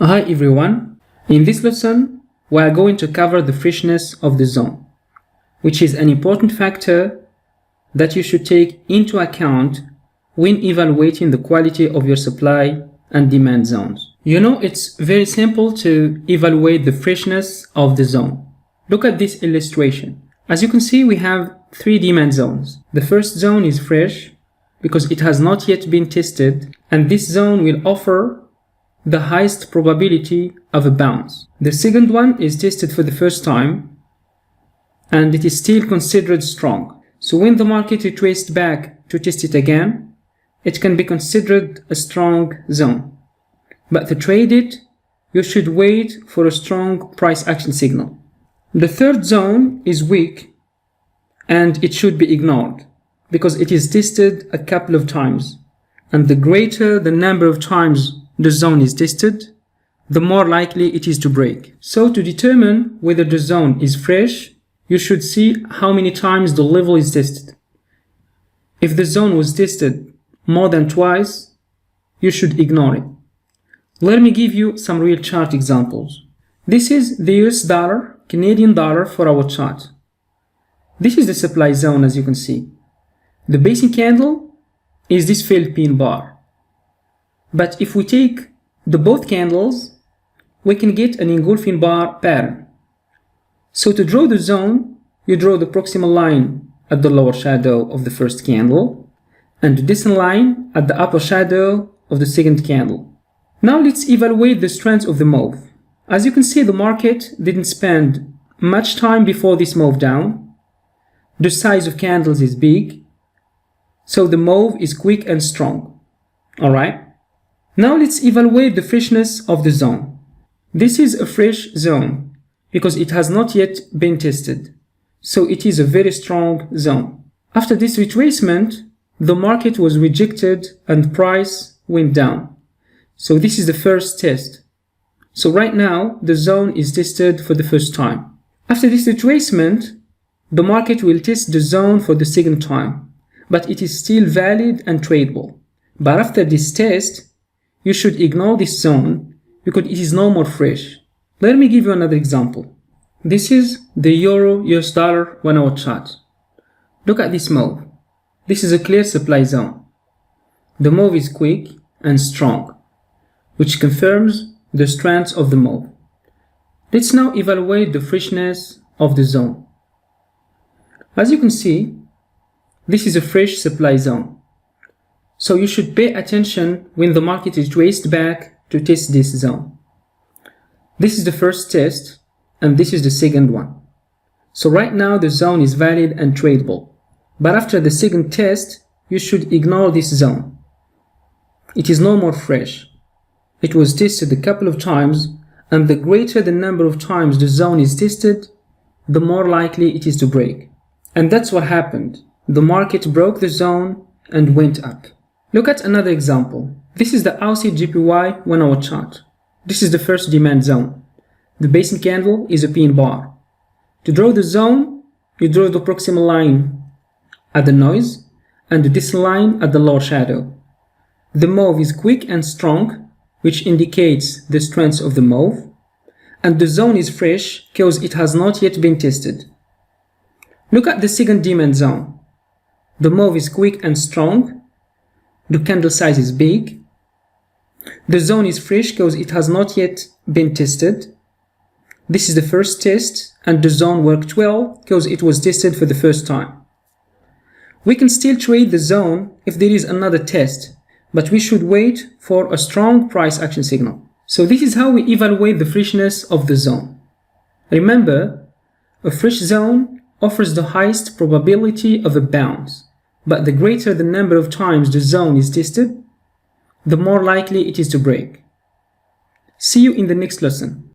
Hi everyone, in this lesson we are going to cover the freshness of the zone, which is an important factor that you should take into account when evaluating the quality of your supply and demand zones. You know, it's very simple to evaluate the freshness of the zone. Look at this illustration. As you can see, we have three demand zones. The first zone is fresh because it has not yet been tested, and this zone will offer the highest probability of a bounce. The second one is tested for the first time and it is still considered strong. So when the market retraced back to test it again, it can be considered a strong zone. But to trade it, you should wait for a strong price action signal. The third zone is weak and it should be ignored because it is tested a couple of times, and the greater the number of times the zone is tested, the more likely it is to break. So to determine whether the zone is fresh, you should see how many times the level is tested. If the zone was tested more than twice, you should ignore it. Let me give you some real chart examples. This is the US dollar, Canadian dollar for our chart. This is the supply zone, as you can see. The basic candle is this failed pin bar. But if we take the both candles, we can get an engulfing bar pattern. So to draw the zone, you draw the proximal line at the lower shadow of the first candle and the descent line at the upper shadow of the second candle. Now let's evaluate the strength of the move. As you can see, the market didn't spend much time before this move down. The size of candles is big, so the move is quick and strong. Alright? Now let's evaluate the freshness of the zone. This is a fresh zone because it has not yet been tested, so it is a very strong zone. After this retracement, the market was rejected and price went down. So this is the first test. So right now the zone is tested for the first time. After this retracement, the market will test the zone for the second time, but it is still valid and tradable. But after this test, you should ignore this zone because it is no more fresh. Let me give you another example. This is the Euro US dollar 1 hour chart. Look at this move. This is a clear supply zone. The move is quick and strong, which confirms the strength of the move. Let's now evaluate the freshness of the zone. As you can see, this is a fresh supply zone. So you should pay attention when the market is traced back to test this zone. This is the first test and this is the second one. So right now the zone is valid and tradable. But after the second test, you should ignore this zone. It is no more fresh. It was tested a couple of times, and the greater the number of times the zone is tested, the more likely it is to break. And that's what happened. The market broke the zone and went up. Look at another example. This is the Aussie GPY 1 hour chart. This is the first demand zone. The basic candle is a pin bar. To draw the zone, you draw the proximal line at the noise and the descent line at the lower shadow. The move is quick and strong, which indicates the strength of the move, and the zone is fresh because it has not yet been tested. Look at the second demand zone. The move is quick and strong. The candle size is big. The zone is fresh because it has not yet been tested. This is the first test and the zone worked well because it was tested for the first time. We can still trade the zone if there is another test, but we should wait for a strong price action signal. So this is how we evaluate the freshness of the zone. Remember, a fresh zone offers the highest probability of a bounce. But the greater the number of times the zone is tested, the more likely it is to break. See you in the next lesson.